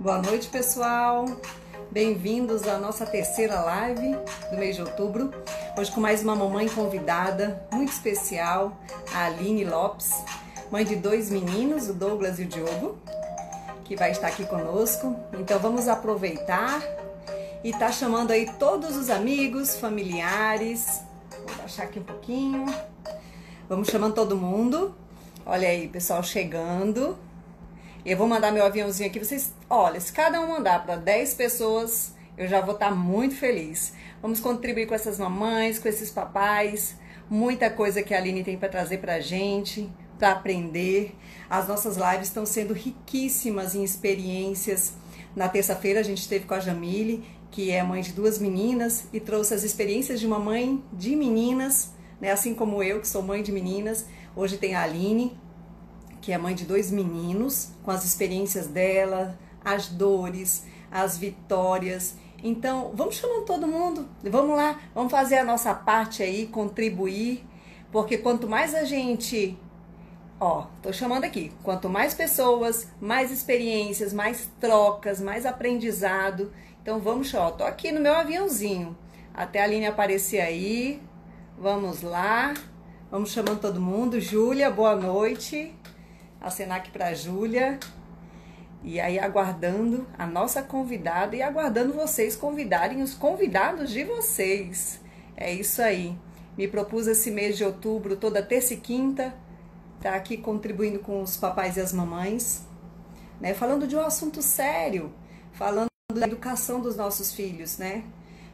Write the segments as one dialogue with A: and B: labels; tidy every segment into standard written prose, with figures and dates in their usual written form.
A: Boa noite, pessoal. Bem-vindos à nossa terceira live do mês de outubro. Hoje com mais uma mamãe convidada muito especial, a Aline Lopes, mãe de 2 meninos, o Douglas e o Diogo, que vai estar aqui conosco. Então vamos aproveitar e tá chamando aí todos os amigos, familiares. Vou baixar aqui um pouquinho. Vamos chamando todo mundo. Olha aí, pessoal chegando. Eu vou mandar meu aviãozinho aqui. Vocês, olha, se cada um mandar para 10 pessoas, eu já vou estar muito feliz. Vamos contribuir com essas mamães, com esses papais. Muita coisa que a Aline tem para trazer para a gente, para aprender. As nossas lives estão sendo riquíssimas em experiências. Na terça-feira a gente esteve com a Jamile, que é mãe de 2 meninas, e trouxe as experiências de uma mãe de meninas, né? Assim como eu, que sou mãe de meninas. Hoje tem a Aline, que é mãe de 2 meninos, com as experiências dela, as dores, as vitórias. Então, vamos chamando todo mundo, vamos lá, vamos fazer a nossa parte aí, contribuir, porque quanto mais a gente, tô chamando aqui, quanto mais pessoas, mais experiências, mais trocas, mais aprendizado. Então vamos, tô aqui no meu aviãozinho, até a Aline aparecer aí, vamos lá, vamos chamando todo mundo. Júlia, boa noite. Acenar aqui para a Júlia, e aí aguardando a nossa convidada e aguardando vocês convidarem os convidados de vocês. É isso aí. Me propus esse mês de outubro, toda terça e quinta, tá aqui contribuindo com os papais e as mamães, né? Falando de um assunto sério, falando da educação dos nossos filhos, né?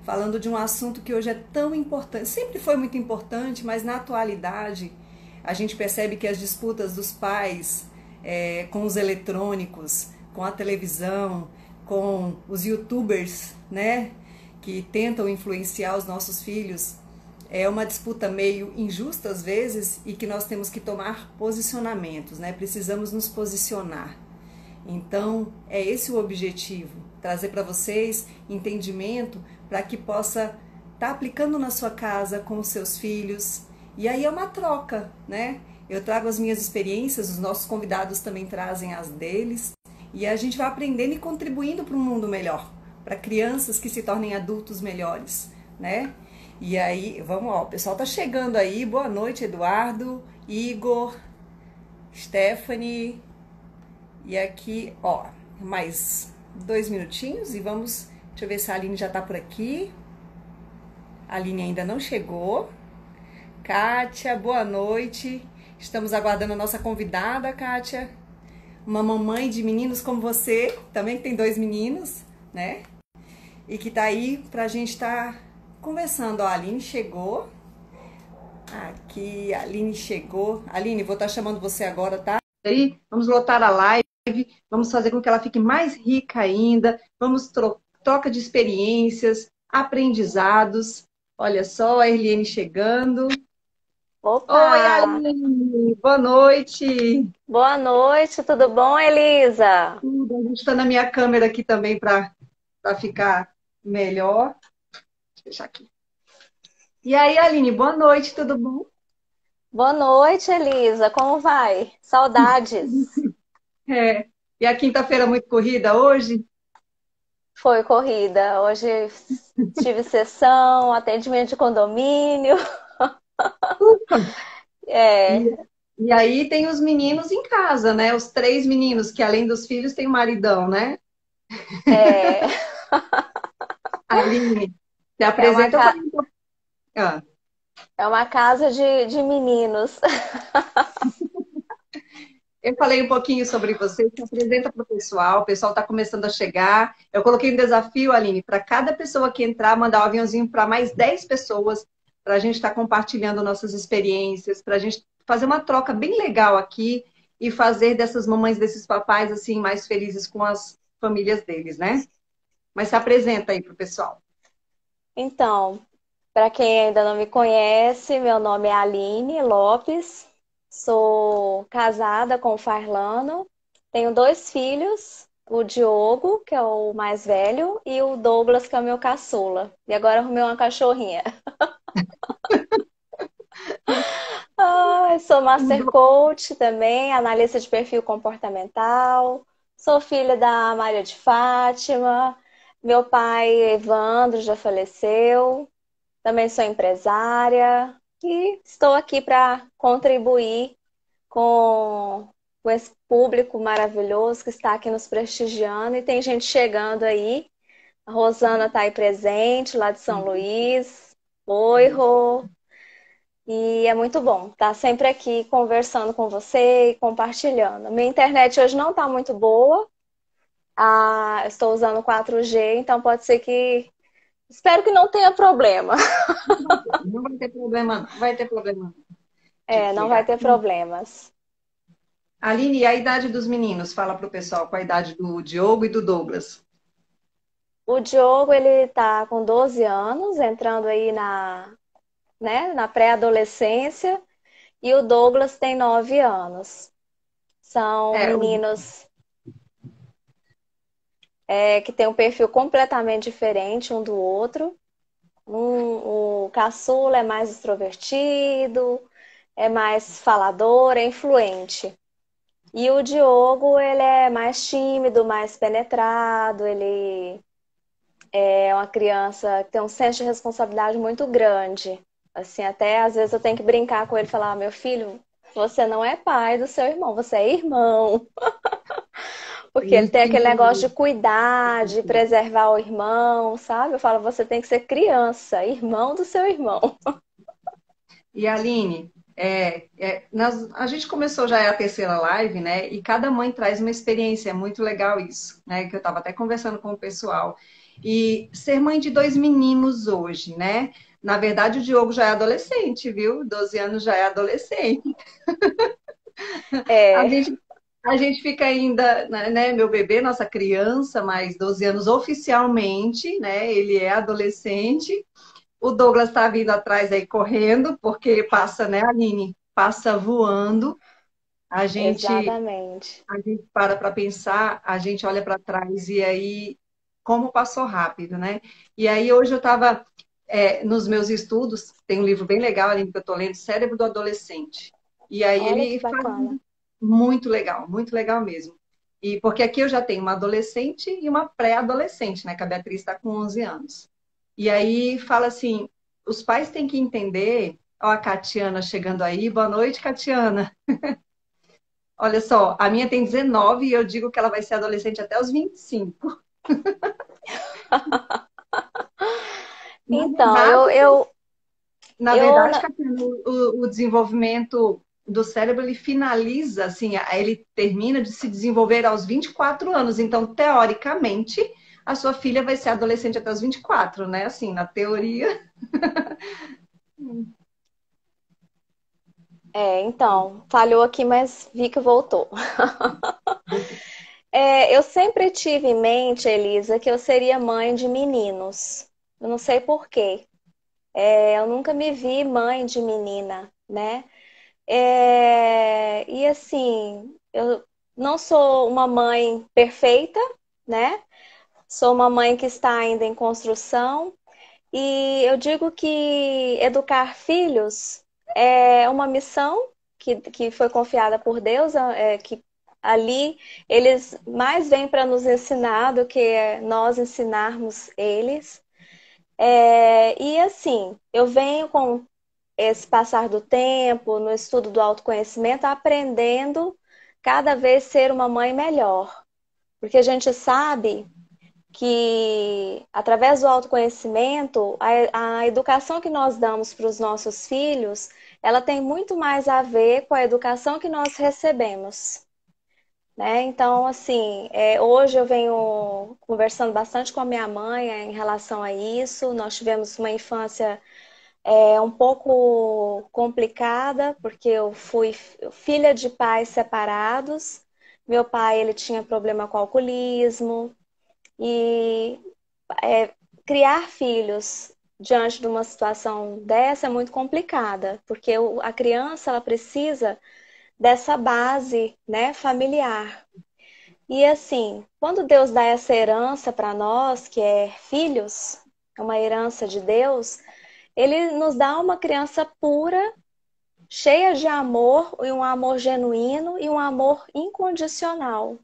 A: Falando de um assunto que hoje é tão importante, sempre foi muito importante, mas na atualidade a gente percebe que as disputas dos pais com os eletrônicos, com a televisão, com os youtubers, né, que tentam influenciar os nossos filhos, é uma disputa meio injusta às vezes e que nós temos que tomar posicionamentos, né? Precisamos nos posicionar. Então, é esse o objetivo, trazer para vocês entendimento para que possa estar aplicando na sua casa com os seus filhos. E aí é uma troca, né? Eu trago as minhas experiências, os nossos convidados também trazem as deles, e a gente vai aprendendo e contribuindo para um mundo melhor, para crianças que se tornem adultos melhores, né? E aí, vamos, o pessoal tá chegando aí. Boa noite, Eduardo, Igor, Stephanie. E aqui, mais 2 minutinhos e vamos, deixa eu ver se a Aline já tá por aqui. A Aline ainda não chegou. Kátia, boa noite. Estamos aguardando a nossa convidada, Kátia. Uma mamãe de meninos como você, também que tem 2 meninos, né? E que tá aí pra gente estar conversando. A Aline chegou. Aqui, a Aline chegou. Aline, vou estar chamando você agora, tá? Aí, vamos lotar a live, vamos fazer com que ela fique mais rica ainda. Vamos troca de experiências, aprendizados. Olha só, a Erliene chegando.
B: Opa!
A: Oi, Aline! Boa noite!
B: Boa noite, tudo bom, Elisa?
A: Tudo. A gente está na minha câmera aqui também para ficar melhor. Deixa eu fechar aqui. E aí, Aline, boa noite, tudo bom?
B: Boa noite, Elisa. Como vai? Saudades.
A: É. E a quinta-feira muito corrida hoje?
B: Foi corrida. Hoje tive sessão, atendimento de condomínio.
A: Ufa! E,
B: É,
A: e aí tem os meninos em casa, né? Os 3 meninos, que além dos filhos tem o maridão, né?
B: é,
A: Aline, se
B: é uma,
A: apresenta para
B: ca-
A: mim. Ah.
B: é uma casa de meninos.
A: Eu falei um pouquinho sobre você, se apresenta para o pessoal está começando a chegar. Eu coloquei um desafio, Aline, para cada pessoa que entrar, mandar um aviãozinho para mais 10 pessoas, para a gente estar compartilhando nossas experiências, para a gente fazer uma troca bem legal aqui e fazer dessas mamães, desses papais, assim, mais felizes com as famílias deles, né? Mas se apresenta aí para o pessoal.
B: Então, para quem ainda não me conhece, meu nome é Aline Lopes. Sou casada com o Farlano. Tenho 2 filhos, o Diogo, que é o mais velho, e o Douglas, que é o meu caçula. E agora arrumei uma cachorrinha. Sou Master Coach também, analista de perfil comportamental. Sou filha da Maria de Fátima. Meu pai, Evandro, já faleceu. Também sou empresária e estou aqui para contribuir com, com esse público maravilhoso que está aqui nos prestigiando. E tem gente chegando aí. A Rosana está aí presente, lá de São Luís. Oi, Rô. E é muito bom estar sempre aqui conversando com você e compartilhando. Minha internet hoje não está muito boa. Estou usando 4G, então pode ser que. Espero que não tenha problema.
A: Não vai ter problema, não vai ter problema de
B: É, não vai
A: pegar.
B: ter problemas.
A: Aline, e a idade dos meninos? Fala para o pessoal com a idade do Diogo e do Douglas.
B: O Diogo, ele tá com 12 anos, entrando aí na pré-adolescência, e o Douglas tem 9 anos. São
A: É,
B: meninos que têm um perfil completamente diferente um do outro. O caçula é mais extrovertido, é mais falador, é influente. E o Diogo, ele é mais tímido, mais penetrado, ele é uma criança que tem um senso de responsabilidade muito grande. Assim, até às vezes eu tenho que brincar com ele e falar: meu filho, você não é pai do seu irmão, você é irmão. Porque ele tem aquele negócio de cuidar, de preservar o irmão, sabe? Eu falo: você tem que ser criança, irmão do seu irmão.
A: e Aline, a gente começou já a terceira live, né? E cada mãe traz uma experiência, é muito legal isso, né? Que eu estava até conversando com o pessoal. E ser mãe de dois meninos hoje, né? Na verdade, o Diogo já é adolescente, viu? 12 anos já é adolescente. A
B: É,
A: gente, a gente fica ainda, né? Meu bebê, nossa criança, mais 12 anos oficialmente, né? Ele é adolescente. O Douglas está vindo atrás aí correndo, porque passa, né, Aline? Passa voando. A gente,
B: exatamente.
A: a gente para pensar, a gente olha para trás e aí, como passou rápido, né? E aí, hoje eu estava nos meus estudos, tem um livro bem legal, Aline, que eu estou lendo, Cérebro do Adolescente. E aí
B: Olha que
A: ele fala
B: bacana.
A: muito legal mesmo. E porque aqui eu já tenho uma adolescente e uma pré-adolescente, né? Que a Beatriz está com 11 anos. E aí fala assim, os pais têm que entender, ó, a Catiana chegando aí, boa noite, Catiana. Olha só, a minha tem 19 e eu digo que ela vai ser adolescente até os 25. Na
B: Então,
A: verdade, na
B: eu,
A: verdade, Catiana, o desenvolvimento do cérebro, ele finaliza, assim, ele termina de se desenvolver aos 24 anos. Então, teoricamente, a sua filha vai ser adolescente até os 24, né? Assim, na teoria.
B: então, falhou aqui, mas vi que voltou. Eu sempre tive em mente, Elisa, que eu seria mãe de meninos. Eu não sei por quê. Eu nunca me vi mãe de menina, né? E assim, eu não sou uma mãe perfeita, né? Sou uma mãe que está ainda em construção. E eu digo que educar filhos é uma missão que foi confiada por Deus, que ali eles mais vêm para nos ensinar do que nós ensinarmos eles. E assim, eu venho com esse passar do tempo, no estudo do autoconhecimento, aprendendo cada vez ser uma mãe melhor. Porque a gente sabe que através do autoconhecimento, a educação que nós damos para os nossos filhos, ela tem muito mais a ver com a educação que nós recebemos, né? Então, assim, hoje eu venho conversando bastante com a minha mãe em relação a isso. Nós tivemos uma infância um pouco complicada, porque eu fui filha de pais separados. Meu pai, ele tinha problema com alcoolismo, e criar filhos diante de uma situação dessa é muito complicada, porque a criança ela precisa dessa base, né, familiar. E assim, quando Deus dá essa herança para nós, que é filhos, é uma herança de Deus, ele nos dá uma criança pura, cheia de amor, e um amor genuíno e um amor incondicional.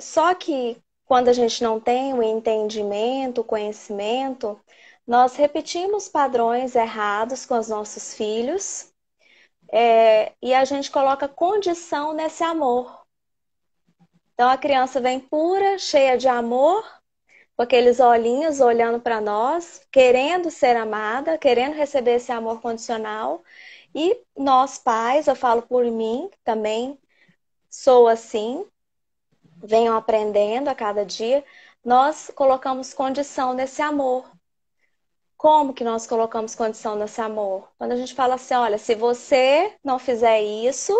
B: Só que quando a gente não tem o entendimento, o conhecimento, nós repetimos padrões errados com os nossos filhos, e a gente coloca condição nesse amor. Então a criança vem pura, cheia de amor, com aqueles olhinhos olhando para nós, querendo ser amada, querendo receber esse amor condicional. E nós pais, eu falo por mim também, sou assim, venham aprendendo a cada dia, nós colocamos condição nesse amor. Como que nós colocamos condição nesse amor? Quando a gente fala assim, olha, se você não fizer isso,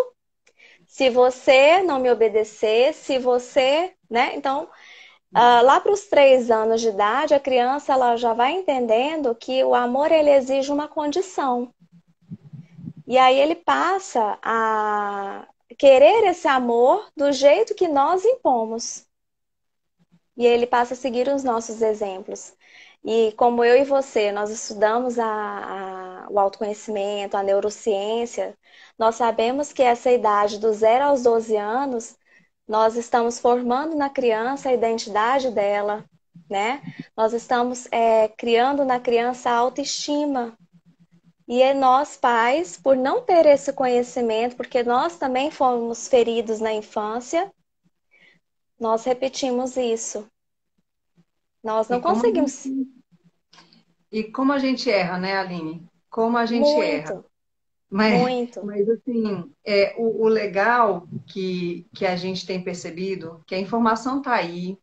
B: se você não me obedecer, se você, né? Então, lá para os 3 anos de idade, a criança ela já vai entendendo que o amor ele exige uma condição. E aí ele passa a querer esse amor do jeito que nós impomos. E ele passa a seguir os nossos exemplos. E como eu e você, nós estudamos o autoconhecimento, a neurociência, nós sabemos que essa idade, do 0 aos 12 anos, nós estamos formando na criança a identidade dela, né? Nós estamos criando na criança a autoestima. E é nós, pais, por não ter esse conhecimento, porque nós também fomos feridos na infância, nós repetimos isso. Nós
A: E
B: não conseguimos.
A: como a gente erra, né, Aline? Como a gente erra.
B: Muito,
A: Mas,
B: muito.
A: mas assim, o legal que a gente tem percebido, que a informação está aí,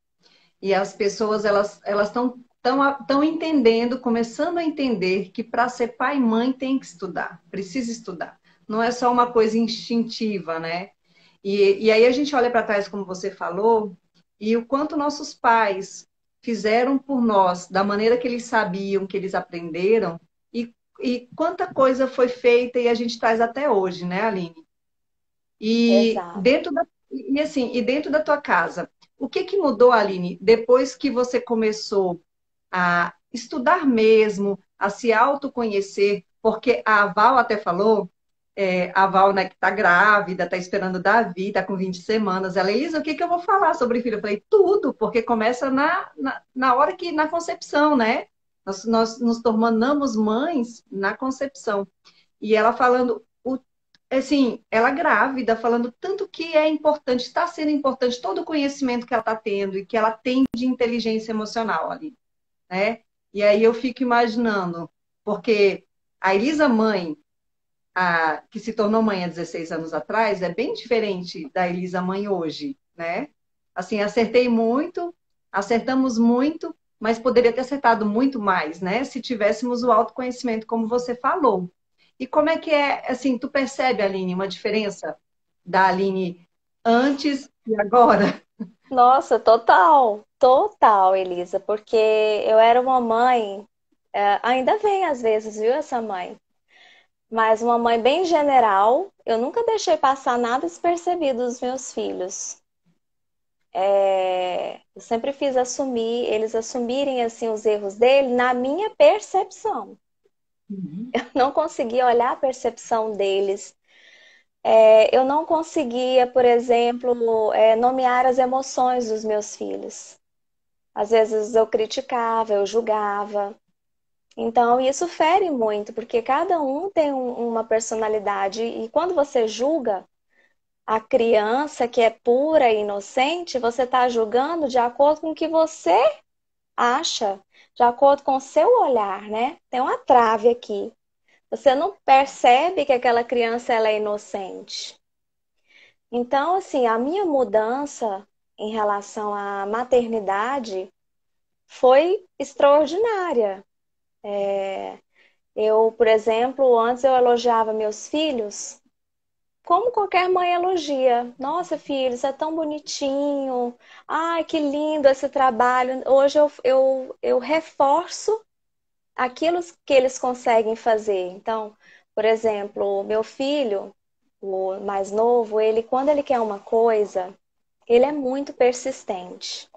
A: e as pessoas elas estão entendendo, começando a entender que para ser pai e mãe tem que estudar, precisa estudar. Não é só uma coisa instintiva, né? E aí a gente olha para trás, como você falou, e o quanto nossos pais fizeram por nós, da maneira que eles sabiam, que eles aprenderam, e quanta coisa foi feita e a gente traz até hoje, né, Aline? E
B: Exato.
A: dentro e dentro da tua casa, o que que mudou, Aline, depois que você começou a estudar mesmo, a se autoconhecer? Porque a Val até falou, a Val, né, que está grávida, está esperando dar vida, está com 20 semanas. Ela, Isa, o que que eu vou falar sobre filho? Eu falei, tudo, porque começa na hora que, na concepção, né? Nós nos tornamos mães na concepção. E ela falando, assim, ela grávida, falando tanto que é importante, está sendo importante todo o conhecimento que ela está tendo e que ela tem de inteligência emocional ali, né? E aí eu fico imaginando, porque a Elisa mãe, que se tornou mãe há 16 anos atrás, é bem diferente da Elisa mãe hoje, né? Assim, acertamos muito, mas poderia ter acertado muito mais, né? Se tivéssemos o autoconhecimento, como você falou. E como é que é, assim, tu percebe, Aline, uma diferença da Aline antes e agora?
B: Nossa, total, total, Elisa, porque eu era uma mãe, ainda vem às vezes, viu, essa mãe, mas uma mãe bem general, eu nunca deixei passar nada despercebido dos meus filhos. Eu sempre fiz assumir, eles assumirem assim os erros dele na minha percepção.
A: Uhum.
B: Eu não conseguia olhar a percepção deles. Eu não conseguia, por exemplo, nomear as emoções dos meus filhos. Às vezes eu criticava, eu julgava. Então, isso fere muito, porque cada um tem uma personalidade. E quando você julga a criança que é pura e inocente, você está julgando de acordo com o que você acha, de acordo com o seu olhar, né? Tem uma trave aqui. Você não percebe que aquela criança ela é inocente. Então, assim, a minha mudança em relação à maternidade foi extraordinária. Eu, por exemplo, antes eu elogiava meus filhos, como qualquer mãe elogia. Nossa, filho, isso é tão bonitinho. Ai, que lindo esse trabalho. Hoje eu reforço aquilo que eles conseguem fazer. Então, por exemplo, o meu filho, o mais novo, ele, quando ele quer uma coisa, ele é muito persistente.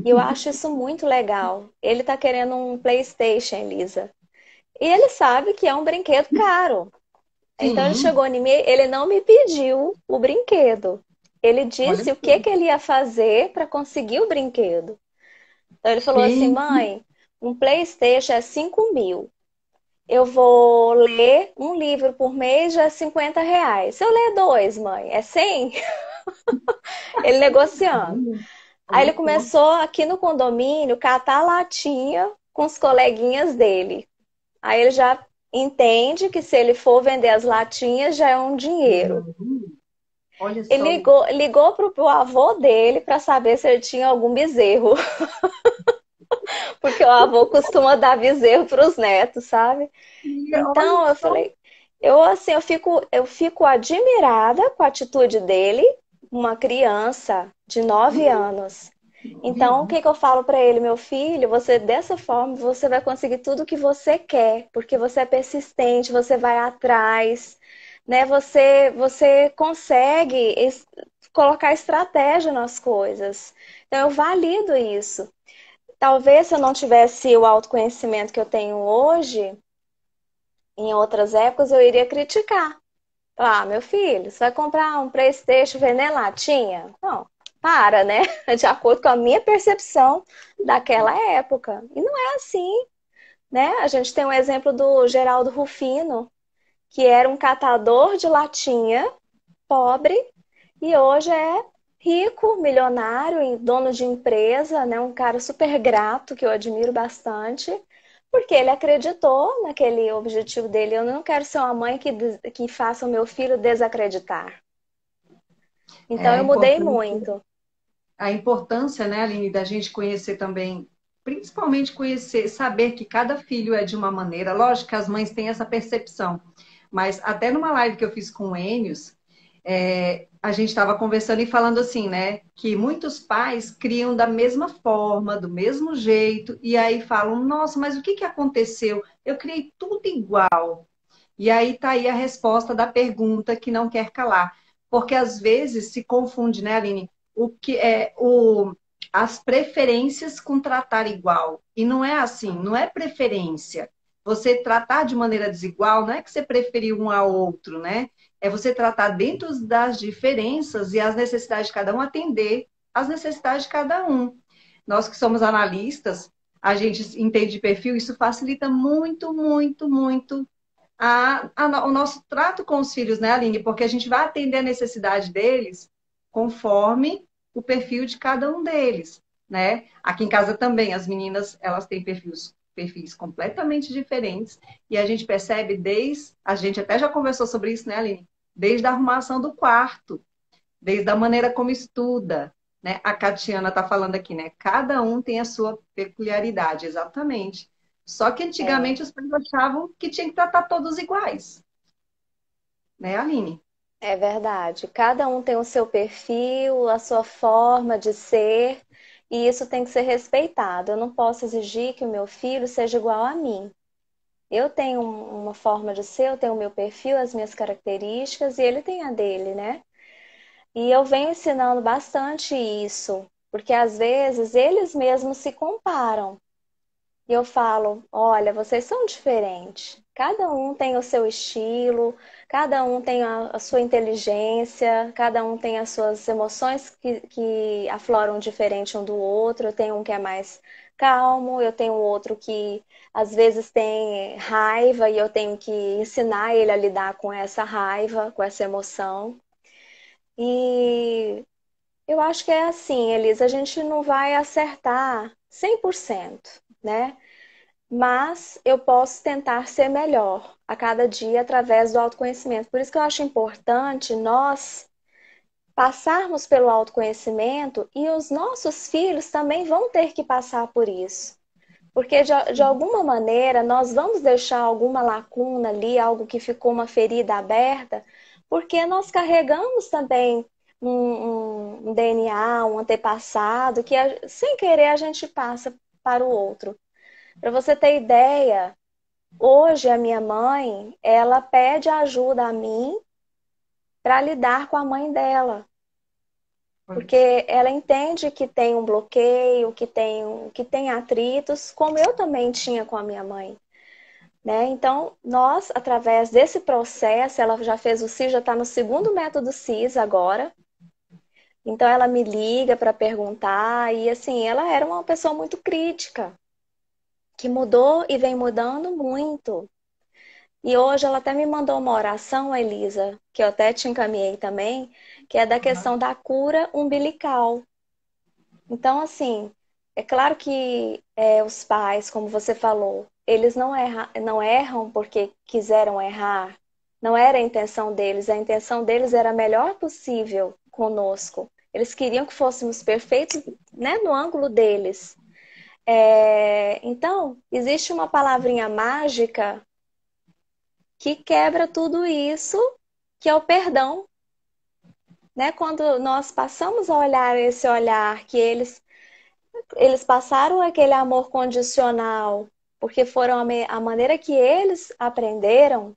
B: E eu acho isso muito legal. Ele tá querendo um PlayStation, Elisa. E ele sabe que é um brinquedo caro. Então ele
A: Sim.
B: chegou em mim, ele não me pediu o brinquedo. ele
A: Olha
B: disse o
A: só.
B: que ele ia fazer para conseguir o brinquedo. Então ele falou assim,
A: Gente,
B: mãe, um PlayStation é 5.000. Eu vou ler um livro por mês, já é R$ 50. Se eu ler dois, mãe, é 100? Ele negociando. Aí
A: olha
B: ele
A: só.
B: começou aqui no condomínio catar latinha com os coleguinhas dele. Aí ele já entende que se ele for vender as latinhas já é um dinheiro.
A: Uhum. Olha
B: Ele
A: só.
B: ligou pro avô dele para saber se ele tinha algum bezerro, porque o avô costuma dar bezerro para os netos, sabe?
A: Olha
B: Então eu
A: só.
B: falei, eu assim, eu fico admirada com a atitude dele, uma criança de 9 anos. Então, o que que eu falo para ele, meu filho? Você dessa forma você vai conseguir tudo o que você quer, porque você é persistente, você vai atrás, né? Você consegue colocar estratégia nas coisas. Então, eu valido isso. Talvez se eu não tivesse o autoconhecimento que eu tenho hoje, em outras épocas eu iria criticar. Ah, meu filho, você vai comprar um PlayStation vender latinha? Não, para, né? De acordo com a minha percepção daquela época. E não é assim, né? A gente tem um exemplo do Geraldo Rufino, que era um catador de latinha, pobre, e hoje é rico, milionário, e dono de empresa, né? Um cara super grato, que eu admiro bastante. Porque ele acreditou naquele objetivo dele. Eu não quero ser uma mãe que faça o meu filho desacreditar.
A: É
B: Então
A: a
B: eu mudei
A: importância,
B: muito.
A: a importância, né, Aline, da gente conhecer também, principalmente conhecer, saber que cada filho é de uma maneira. Lógico que as mães têm essa percepção, mas até numa live que eu fiz com o Enio, a gente estava conversando e falando assim, né? Que muitos pais criam da mesma forma, do mesmo jeito, e aí falam, nossa, mas o que que aconteceu? Eu criei tudo igual. E aí tá aí a resposta da pergunta que não quer calar. Porque às vezes se confunde, né, Aline? O que é as preferências com tratar igual. E não é assim, não é preferência. Você tratar de maneira desigual não é que você preferiu um ao outro, né? É você tratar dentro das diferenças e as necessidades de cada um, atender às necessidades de cada um. Nós que somos analistas, a gente entende de perfil, isso facilita muito, muito, muito o nosso trato com os filhos, né, Aline? Porque a gente vai atender a necessidade deles conforme o perfil de cada um deles, né? Aqui em casa também, as meninas, elas têm perfis completamente diferentes e a gente percebe a gente até já conversou sobre isso, né, Aline? Desde a arrumação do quarto, desde a maneira como estuda, né? A Catiana está falando aqui, né? Cada um tem a sua peculiaridade, exatamente. Só que
B: É,
A: antigamente os pais achavam que tinha que tratar todos iguais, né, Aline?
B: é verdade. Cada um tem o seu perfil, a sua forma de ser, e isso tem que ser respeitado. Eu não posso exigir que o meu filho seja igual a mim. Eu tenho uma forma de ser, eu tenho o meu perfil, as minhas características, e ele tem a dele, né? E eu venho ensinando bastante isso, porque às vezes eles mesmos se comparam. E eu falo: olha, vocês são diferentes. Cada um tem o seu estilo, cada um tem a sua inteligência, cada um tem as suas emoções que afloram diferente um do outro. Eu tenho um que é mais calmo, eu tenho outro que às vezes tem raiva e eu tenho que ensinar ele a lidar com essa raiva, com essa emoção. E eu acho que é assim, Elisa, a gente não vai acertar 100%, né? Mas eu posso tentar ser melhor a cada dia através do autoconhecimento. Por isso que eu acho importante nós passarmos pelo autoconhecimento e os nossos filhos também vão ter que passar por isso. Porque de alguma maneira nós vamos deixar alguma lacuna ali, algo que ficou uma ferida aberta, porque nós carregamos também um DNA, um antepassado, que sem querer a gente passa para o outro. Para você ter ideia, hoje a minha mãe, ela pede ajuda a mim para lidar com a mãe dela, porque ela entende que tem um bloqueio, que tem atritos, como eu também tinha com a minha mãe, né? Então, nós, através desse processo, ela já fez o CIS, já está no segundo método CIS agora, Então ela me liga para perguntar e assim, ela era uma pessoa muito crítica, que mudou e vem mudando muito. E hoje ela até me mandou uma oração, Elisa, que eu até te encaminhei também, que é da questão da cura umbilical. Então, assim, é claro que os pais, como você falou, eles não erram porque quiseram errar. Não era a intenção deles. A intenção deles era a melhor possível conosco. Eles queriam que fôssemos perfeitos, né, no ângulo deles. Então, existe uma palavrinha mágica que quebra tudo isso, que é o perdão, né? Quando nós passamos a olhar esse olhar que eles passaram aquele amor condicional, porque foram a maneira que eles aprenderam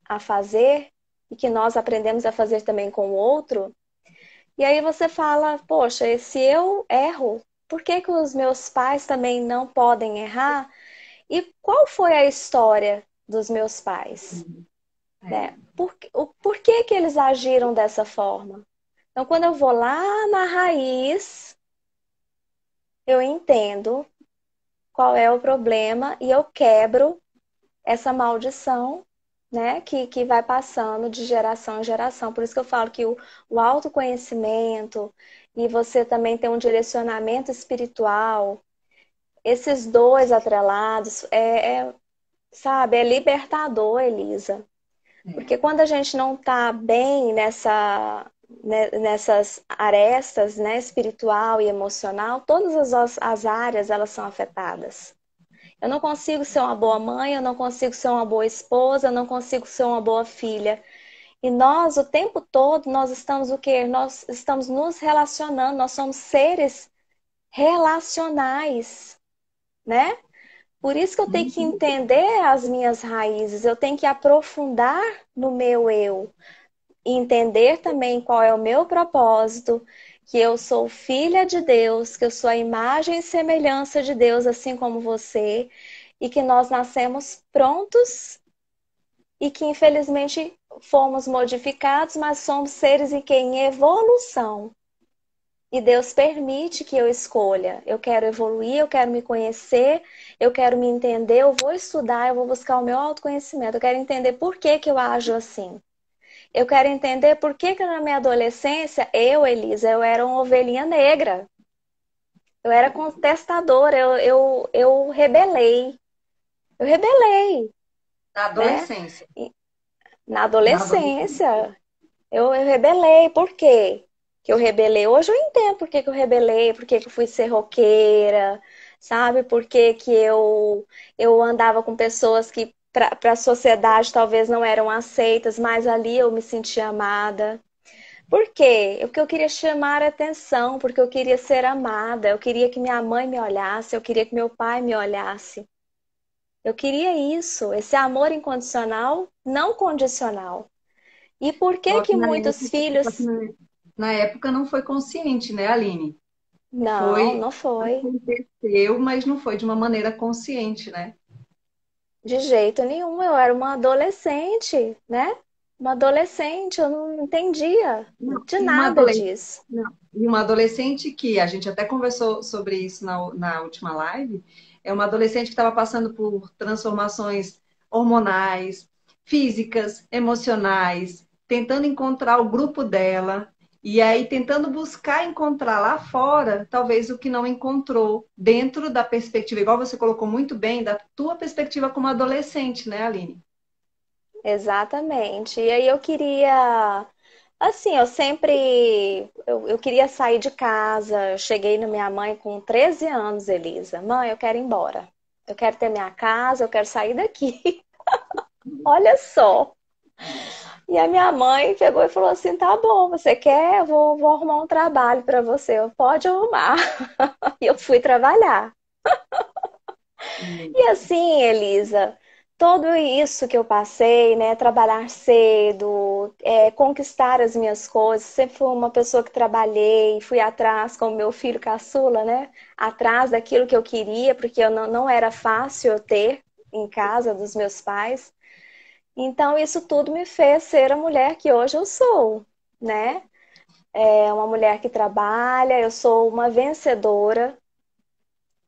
B: a fazer e que nós aprendemos a fazer também com o outro. E aí você fala, poxa, e se eu erro, por que que os meus pais também não podem errar? E qual foi a história dos meus pais?
A: É.
B: Né? Por que que eles agiram dessa forma? Então, quando eu vou lá na raiz, eu entendo qual é o problema e eu quebro essa maldição, né, que vai passando de geração em geração. Por isso que eu falo que o autoconhecimento e você também ter um direcionamento espiritual, esses dois atrelados, sabe, é libertador, Elisa.
A: É.
B: Porque quando a gente não está bem nessas arestas, né, espiritual e emocional, todas as áreas elas são afetadas. Eu não consigo ser uma boa mãe, eu não consigo ser uma boa esposa, eu não consigo ser uma boa filha. E nós, o tempo todo, nós estamos o quê? Nós estamos nos relacionando, nós somos seres relacionais, né? Por isso que eu tenho que
A: Uhum.
B: entender as minhas raízes, eu tenho que aprofundar no meu eu e entender também qual é o meu propósito, que eu sou filha de Deus, que eu sou a imagem e semelhança de Deus, assim como você, e que nós nascemos prontos e que infelizmente fomos modificados, mas somos seres em evolução. E Deus permite que eu escolha. Eu quero evoluir, eu quero me conhecer, eu quero me entender, eu vou estudar, eu vou buscar o meu autoconhecimento, eu quero entender por que que eu ajo assim. Eu quero entender por que que na minha adolescência, Elisa, eu era uma ovelhinha negra. Eu era contestadora, eu rebelei. Eu rebelei,
A: Na
B: né?
A: adolescência.
B: E na
A: Na adolescência.
B: adolescência, eu rebelei. Por quê que eu rebelei? Hoje eu entendo por que que eu rebelei, por que que eu fui ser roqueira, sabe? Por que que eu andava com pessoas que para a sociedade talvez não eram aceitas, mas ali eu me sentia amada. Por quê? Porque eu queria chamar a atenção, porque eu queria ser amada, eu queria que minha mãe me olhasse, eu queria que meu pai me olhasse. Eu queria isso, esse amor incondicional, não condicional. E por que
A: Só
B: que
A: que na
B: muitos
A: época,
B: filhos.
A: na época não foi consciente, né, Aline?
B: Não,
A: Foi,
B: não foi.
A: aconteceu, mas não foi de uma maneira consciente, né?
B: De jeito nenhum. Eu era uma adolescente, né? Uma adolescente, eu não entendia
A: Não,
B: de
A: e uma
B: nada
A: adolescente,
B: disso.
A: não, e uma adolescente que a gente até conversou sobre isso na última live, é uma adolescente que estava passando por transformações hormonais, físicas, emocionais, tentando encontrar o grupo dela, e aí tentando buscar encontrar lá fora, talvez o que não encontrou, dentro da perspectiva, igual você colocou muito bem, da tua perspectiva como adolescente, né, Aline?
B: Exatamente. E aí eu queria. Assim, eu sempre. Eu queria sair de casa. Eu cheguei na minha mãe com 13 anos, Elisa. Mãe, eu quero ir embora. Eu quero ter minha casa, eu quero sair daqui. Olha só. E a minha mãe pegou e falou assim: tá bom, você quer? Vou arrumar um trabalho para você. Eu, pode arrumar. E eu fui trabalhar. E assim, Elisa, tudo isso que eu passei, né? Trabalhar cedo, conquistar as minhas coisas. Sempre fui uma pessoa que trabalhei, fui atrás, como meu filho caçula, né? Atrás daquilo que eu queria, porque eu não era fácil eu ter em casa dos meus pais. Então, isso tudo me fez ser a mulher que hoje eu sou, né? é uma mulher que trabalha, eu sou uma vencedora,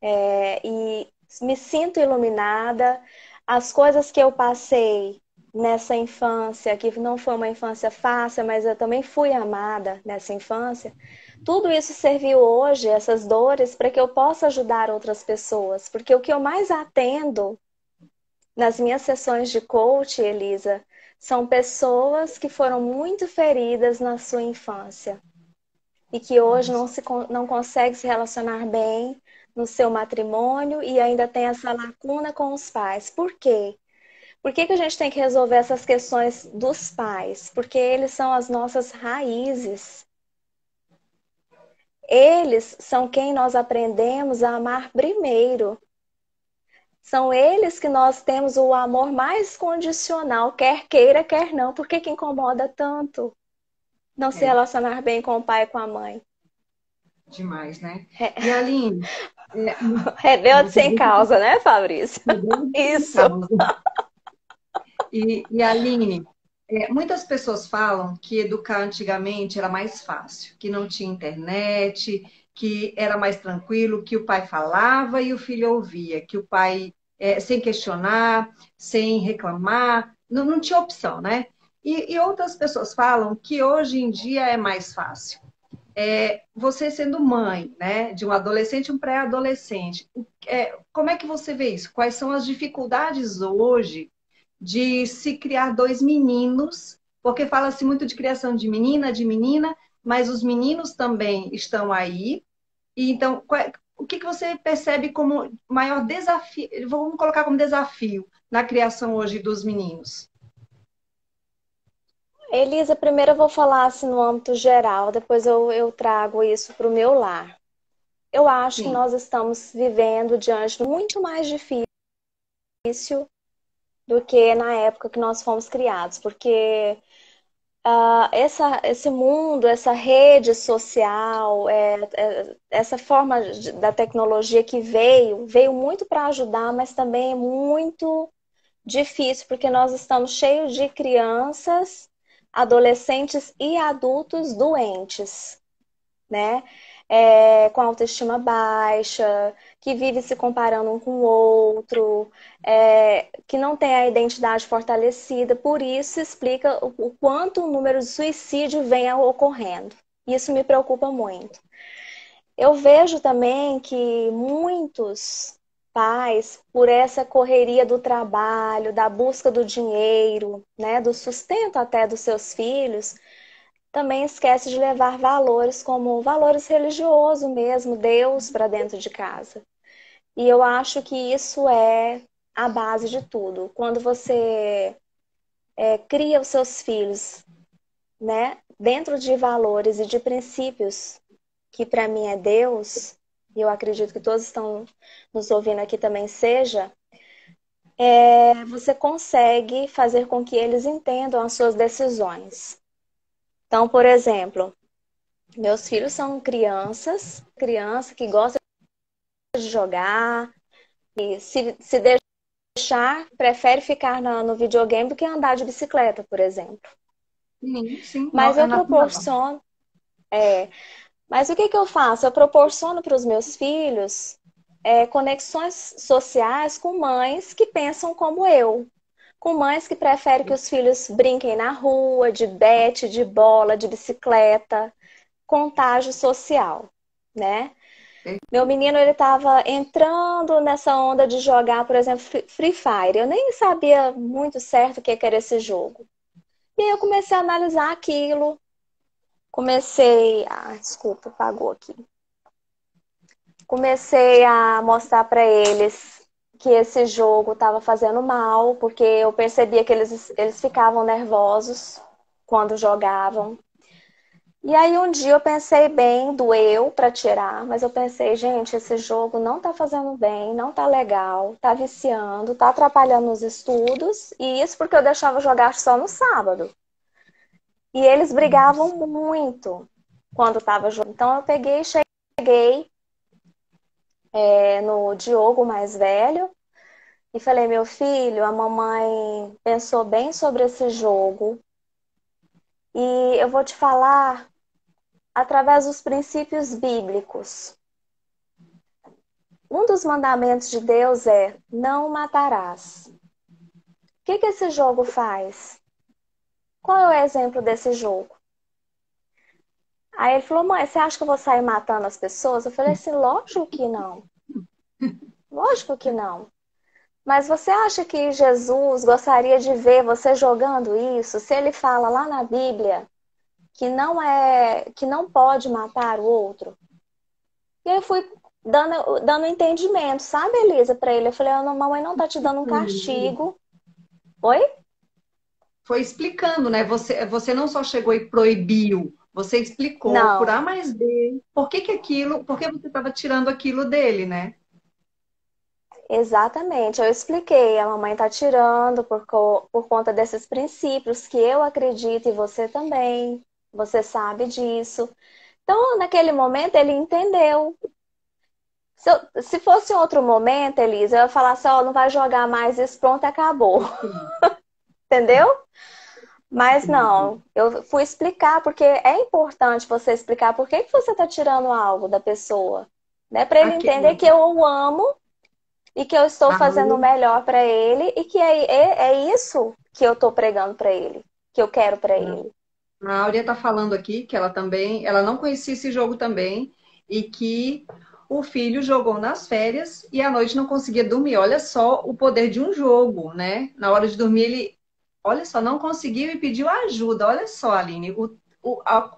B: e me sinto iluminada. As coisas que eu passei nessa infância, que não foi uma infância fácil, mas eu também fui amada nessa infância, tudo isso serviu hoje, essas dores, para que eu possa ajudar outras pessoas. Porque o que eu mais atendo nas minhas sessões de coach, Elisa, são pessoas que foram muito feridas na sua infância e que hoje não consegue se relacionar bem no seu matrimônio e ainda tem essa lacuna com os pais. Por quê? Por que que a gente tem que resolver essas questões dos pais? Porque eles são as nossas raízes. Eles são quem nós aprendemos a amar primeiro. São eles que nós temos o amor mais condicional, quer queira, quer não. Por que que incomoda tanto não se
A: É,
B: relacionar bem com o pai e com a mãe?
A: demais, né? E Aline, é,
B: Rebelde
A: você
B: sem
A: disse
B: causa, né, Fabrício?
A: que Deus tem
B: Isso.
A: causa. E Aline, muitas pessoas falam que educar antigamente era mais fácil, que não tinha internet, que era mais tranquilo, que o pai falava e o filho ouvia, que o pai, sem questionar, sem reclamar, não tinha opção, né? E outras pessoas falam que hoje em dia é mais fácil. Você sendo mãe, né, de um adolescente e um pré-adolescente, como é que você vê isso? Quais são as dificuldades hoje de se criar dois meninos? Porque fala-se muito de criação de menina, mas os meninos também estão aí. E então, o que você percebe como maior desafio? Vamos colocar como desafio na criação hoje dos meninos.
B: Elisa, primeiro eu vou falar assim, no âmbito geral, depois eu trago isso para o meu lar. Eu acho que
A: Sim,
B: nós estamos vivendo diante de muito mais difícil do que na época que nós fomos criados, porque esse mundo, essa rede social, essa forma da tecnologia que veio muito para ajudar, mas também é muito difícil, porque nós estamos cheios de crianças, adolescentes e adultos doentes, né? Com autoestima baixa, que vive se comparando um com o outro, que não tem a identidade fortalecida. Por isso explica o quanto o número de suicídio vem ocorrendo. Isso me preocupa muito. Eu vejo também que muitos pais, por essa correria do trabalho, da busca do dinheiro, né, do sustento até dos seus filhos, também esquece de levar valores como valores religiosos mesmo, Deus para dentro de casa. E eu acho que isso é a base de tudo. Quando você cria os seus filhos, né, dentro de valores e de princípios que para mim é Deus, e eu acredito que todos estão nos ouvindo aqui também seja, você consegue fazer com que eles entendam as suas decisões. Então, por exemplo, meus filhos são criança que gosta de jogar, e se deixar, prefere ficar no videogame do que andar de bicicleta, por exemplo.
A: sim, sim,
B: Mas
A: é
B: eu
A: natural.
B: proporciono, mas o que que eu faço? Eu proporciono para os meus filhos conexões sociais com mães que pensam como eu. Com mães que preferem que os filhos brinquem na rua, de bete, de bola, de bicicleta, contágio social, né? Meu menino, ele estava entrando nessa onda de jogar, por exemplo, Free Fire. Eu nem sabia muito certo o que era esse jogo. E aí eu comecei a analisar aquilo, comecei... Ah, desculpa, apagou aqui. Comecei a mostrar para eles que esse jogo estava fazendo mal, porque eu percebia que eles ficavam nervosos quando jogavam. E aí um dia eu pensei bem, doeu para tirar, mas eu pensei, gente, esse jogo não tá fazendo bem, não tá legal, tá viciando, tá atrapalhando os estudos, e isso porque eu deixava jogar só no sábado. E eles brigavam muito quando tava jogando. Então eu peguei, cheguei no Diogo mais velho e falei, meu filho, a mamãe pensou bem sobre esse jogo e eu vou te falar. através dos princípios bíblicos. Um dos mandamentos de Deus é: não matarás. O que que esse jogo faz? Qual é o exemplo desse jogo? Aí ele falou: mãe, você acha que eu vou sair matando as pessoas? Eu falei assim: lógico que não. Lógico que não. Mas você acha que Jesus gostaria de ver você jogando isso? Se ele fala lá na Bíblia que não pode matar o outro. E aí eu fui dando entendimento, sabe, Elisa, para ele. Eu falei: "Ah, não, mamãe não tá te dando um castigo." Oi?
A: Foi explicando, né? Você não só chegou e proibiu, você explicou por A
B: Não,
A: mais B por que você estava tirando aquilo dele, né?
B: exatamente. Eu expliquei. A mamãe tá tirando por conta desses princípios que eu acredito e você também. Você sabe disso. Então, naquele momento, ele entendeu. Se fosse outro momento, Elisa, eu ia falar assim: ó, não vai jogar mais isso, pronto, acabou.
A: Sim,
B: Entendeu? Mas
A: entendi.
B: não, eu fui explicar, porque é importante você explicar por que que você está tirando algo da pessoa, né? Para ele entender que eu o amo e que eu estou
A: A
B: fazendo o
A: Áurea,
B: melhor para ele e que é isso que eu estou pregando para ele, que eu quero para ele.
A: a Áurea tá falando aqui que ela não conhecia esse jogo também e que o filho jogou nas férias e à noite não conseguia dormir. Olha só o poder de um jogo, né? Na hora de dormir ele, olha só, não conseguiu e pediu ajuda. Olha só, Aline,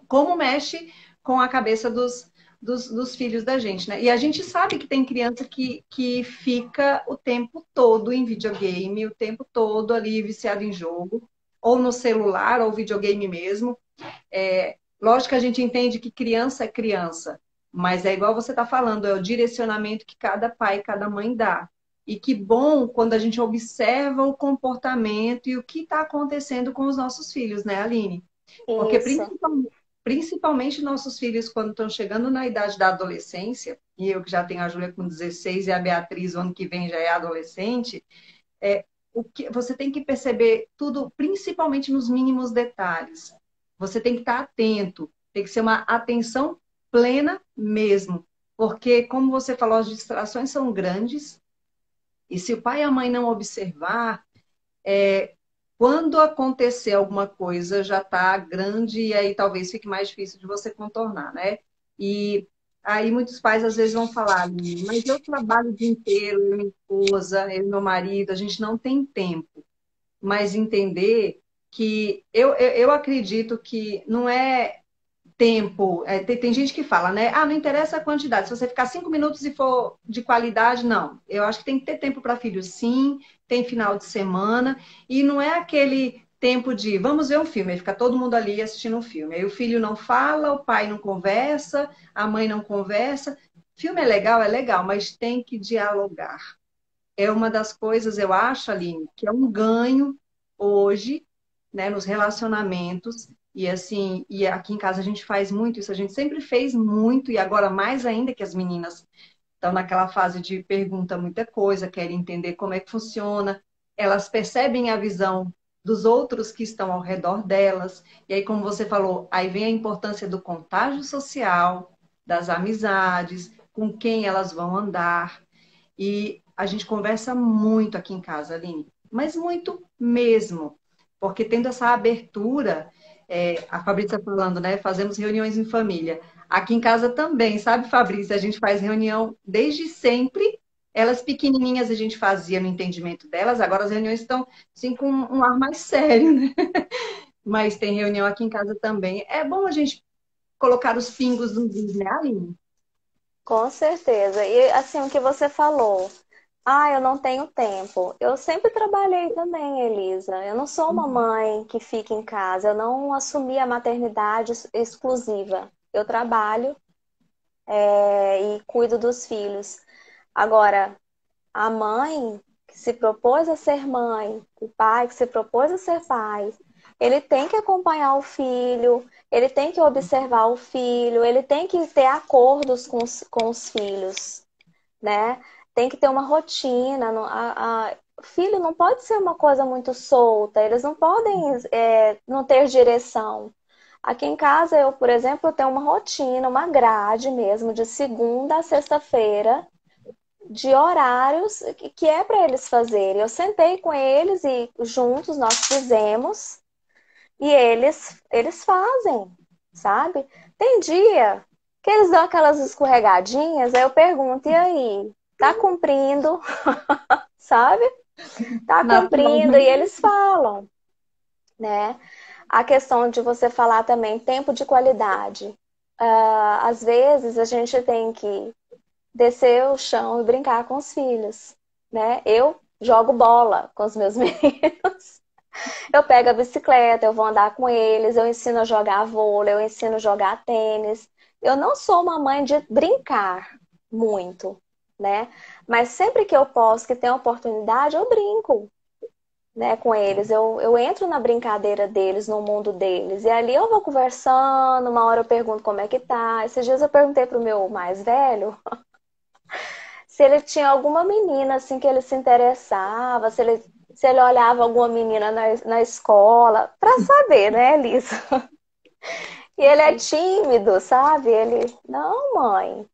A: como mexe com a cabeça dos filhos da gente, né? E a gente sabe que tem criança que fica o tempo todo em videogame, o tempo todo ali viciado em jogo, ou no celular, ou videogame mesmo. Lógico que a gente entende que criança é criança, mas é igual você está falando, é o direcionamento que cada pai e cada mãe dá. E que bom quando a gente observa o comportamento e o que está acontecendo com os nossos filhos, né, Aline? Porque
B: Isso,
A: principalmente nossos filhos, quando estão chegando na idade da adolescência, e eu que já tenho a Júlia com 16 e a Beatriz, o ano que vem já é adolescente, o que você tem que perceber tudo, principalmente nos mínimos detalhes. Você tem que estar atento, tem que ser uma atenção plena mesmo, porque como você falou, as distrações são grandes e se o pai e a mãe não observar, quando acontecer alguma coisa já está grande e aí talvez fique mais difícil de você contornar, né? E aí muitos pais às vezes vão falar, mas eu trabalho o dia inteiro, eu e minha esposa, eu e meu marido, a gente não tem tempo. Mas entender que eu acredito que não é tempo. Tem gente que fala, né? Ah, não interessa a quantidade. Se você ficar 5 minutos e for de qualidade, não. Eu acho que tem que ter tempo para filho, sim. Tem final de semana. E não é aquele tempo de vamos ver um filme, aí fica todo mundo ali assistindo um filme. Aí o filho não fala, o pai não conversa, a mãe não conversa. Filme é legal, mas tem que dialogar. É uma das coisas, eu acho, Aline, que é um ganho hoje, né, nos relacionamentos. E assim, e aqui em casa a gente faz muito isso, a gente sempre fez muito, e agora mais ainda que as meninas estão naquela fase de pergunta muita coisa, querem entender como é que funciona, elas percebem a visão dos outros que estão ao redor delas. E aí, como você falou, aí vem a importância do contágio social, das amizades, com quem elas vão andar. E a gente conversa muito aqui em casa, Aline, mas muito mesmo, porque tendo essa abertura, a Fabrícia falando, né? Fazemos reuniões em família. Aqui em casa também, sabe, Fabrícia? A gente faz reunião desde sempre. Elas pequenininhas a gente fazia no entendimento delas, agora as reuniões estão assim com um ar mais sério, né? Mas tem reunião aqui em casa também. É bom a gente colocar os pingos nos is, né, Aline?
B: com certeza. E assim, o que você falou. Ah, eu não tenho tempo. Eu sempre trabalhei também, Elisa. Eu não sou uma mãe que fica em casa. Eu não assumi a maternidade exclusiva. Eu trabalho, e cuido dos filhos. Agora, a mãe que se propôs a ser mãe, o pai que se propôs a ser pai, ele tem que acompanhar o filho, ele tem que observar o filho, ele tem que ter acordos com os filhos, né? Tem que ter uma rotina. Filho não pode ser uma coisa muito solta, eles não podem, não ter direção. Aqui em casa, eu, por exemplo, eu tenho uma rotina, uma grade mesmo, de segunda a sexta-feira, de horários que é para eles fazerem. Eu sentei com eles e juntos nós fizemos e eles fazem, sabe? Tem dia que eles dão aquelas escorregadinhas, aí eu pergunto, e aí? Tá cumprindo, sabe? Tá cumprindo, e
A: Naturalmente.
B: eles falam, né? A questão de você falar também tempo de qualidade. Às vezes a gente tem que descer o chão e brincar com os filhos, né? Eu jogo bola com os meus meninos. Eu pego a bicicleta, eu vou andar com eles, eu ensino a jogar vôlei, eu ensino a jogar tênis. Eu não sou uma mãe de brincar muito, né? Mas sempre que eu posso, que tenho oportunidade, eu brinco, né, com eles. Eu entro na brincadeira deles, no mundo deles. E ali eu vou conversando, uma hora eu pergunto como é que tá. Esses dias eu perguntei pro meu mais velho se ele tinha alguma menina assim que ele se interessava, se ele olhava alguma menina na escola, pra saber, né, Elisa? E ele é tímido, sabe? Ele, não, mãe.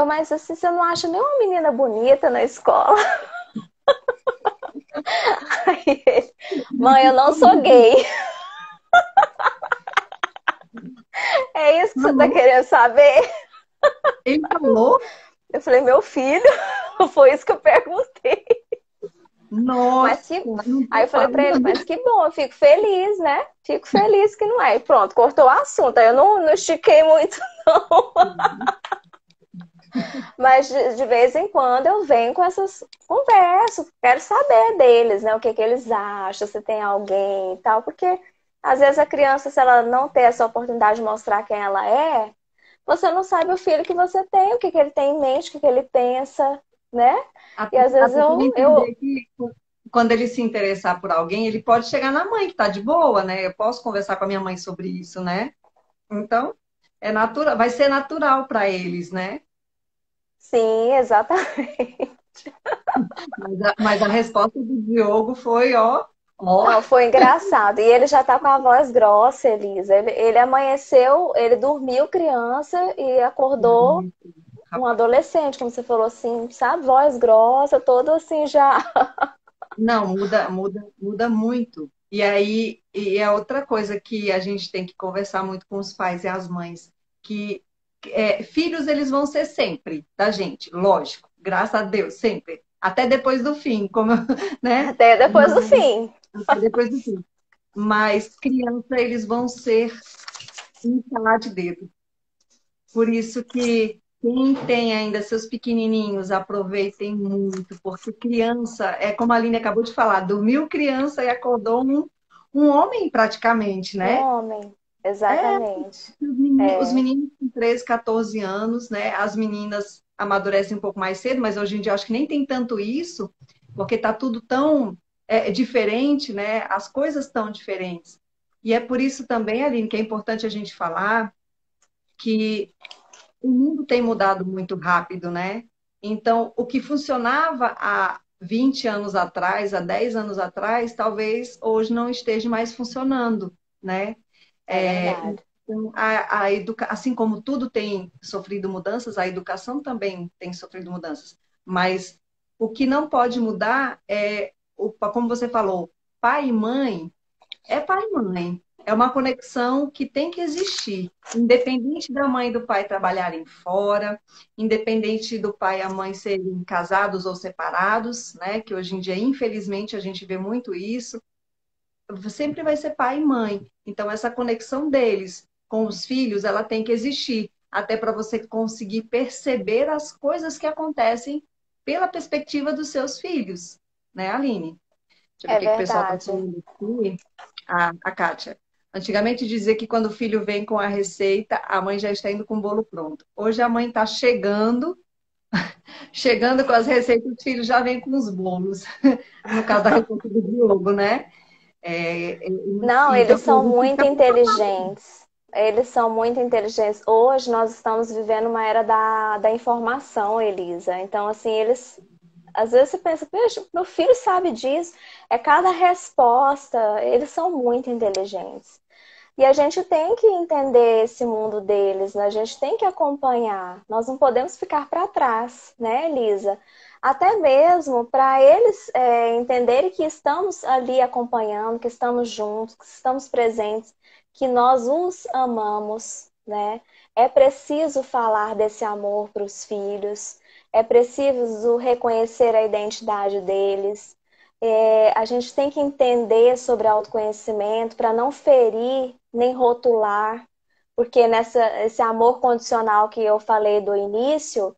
B: Mas assim, você não acha nenhuma menina bonita na escola? Aí ele, mãe, eu não sou gay. É isso que você tá
A: Falou?
B: querendo saber?
A: Ele falou?
B: Eu falei, meu filho, foi isso que eu perguntei.
A: Nossa,
B: Mas que...
A: não
B: Aí
A: tô
B: eu falei pra ele,
A: falando.
B: mas que bom, eu fico feliz, né? Fico feliz que não é. E pronto, cortou o assunto. Aí eu não estiquei muito, não. Mas de vez em quando eu venho com essas conversas, quero saber deles, né? O que eles acham, se tem alguém e tal, porque às vezes a criança, se ela não ter essa oportunidade de mostrar quem ela é, você não sabe o filho que você tem, o que ele tem em mente, o que ele pensa, né? E às vezes
A: Até para
B: eu
A: entender que quando ele se interessar por alguém, ele pode chegar na mãe, que tá de boa, né? Eu posso conversar com a minha mãe sobre isso, né? Então, é natural, vai ser natural para eles, né?
B: sim, exatamente.
A: Mas a resposta do Diogo foi, ó.
B: Não, foi engraçado. E ele já tá com a voz grossa, Elisa. Ele amanheceu, ele dormiu criança e acordou um adolescente, como você falou assim, sabe? Voz grossa, todo assim já.
A: Não, muda muito. E aí, e é outra coisa que a gente tem que conversar muito com os pais e as mães, que filhos eles vão ser sempre da gente, lógico, graças a Deus, sempre. Até depois do fim, como, né?
B: Até depois do fim.
A: Até depois do fim. Mas criança eles vão ser um estalar de dedo. Por isso que quem tem ainda seus pequenininhos, aproveitem muito, porque criança, é como a Aline acabou de falar, dormiu criança e acordou um homem praticamente,
B: Um
A: né?
B: homem,
A: É,
B: exatamente.
A: os
B: É,
A: meninos com 13, 14 anos, né? As meninas amadurecem um pouco mais cedo, mas hoje em dia eu acho que nem tem tanto isso, porque tá tudo tão diferente, né? As coisas estão diferentes. E é por isso também, Aline, que é importante a gente falar que o mundo tem mudado muito rápido, né? Então, o que funcionava há 20 anos atrás, há 10 anos atrás, talvez hoje não esteja mais funcionando, né?
B: é verdade.
A: Então, assim como tudo tem sofrido mudanças, a educação também tem sofrido mudanças. Mas o que não pode mudar é, como você falou, pai e mãe é pai e mãe. É uma conexão que tem que existir, independente da mãe e do pai trabalharem fora, independente do pai e a mãe serem casados ou separados, né? Que hoje em dia, infelizmente, a gente vê muito isso. Sempre vai ser pai e mãe. Então, essa conexão deles com os filhos, ela tem que existir, até para você conseguir perceber as coisas que acontecem pela perspectiva dos seus filhos, né, Aline? Deixa eu ver o
B: É
A: que que o pessoal está
B: verdade.
A: falando aqui. A Kátia. Antigamente dizia que quando o filho vem com a receita, a mãe já está indo com o bolo pronto. Hoje a mãe está chegando com as receitas, o filho já vem com os bolos. No caso da receita do Diogo, né?
B: Não,
A: Então,
B: eles
A: a
B: são
A: gente
B: muito
A: fica preocupado.
B: inteligentes. Eles são muito inteligentes. Hoje nós estamos vivendo uma era da informação, Elisa. Então, assim, eles. Às vezes você pensa, poxa, meu filho sabe disso. É cada resposta. Eles são muito inteligentes. E a gente tem que entender esse mundo deles, né? A gente tem que acompanhar. Nós não podemos ficar para trás, né, Elisa? Até mesmo para eles entenderem que estamos ali acompanhando, que estamos juntos, que estamos presentes, que nós os amamos, né? É preciso falar desse amor para os filhos, é preciso reconhecer a identidade deles. A gente tem que entender sobre autoconhecimento para não ferir nem rotular, porque esse amor condicional que eu falei do início,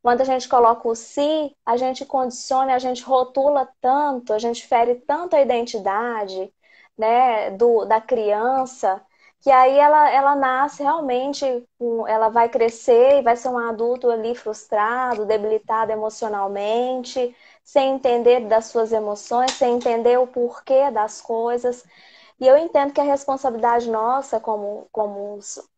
B: quando a gente coloca o si, a gente condiciona, a gente rotula tanto, a gente fere tanto a identidade, né, da criança, que aí ela nasce realmente, ela vai crescer e vai ser um adulto ali frustrado, debilitado emocionalmente, sem entender das suas emoções, sem entender o porquê das coisas. E eu entendo que a responsabilidade nossa, como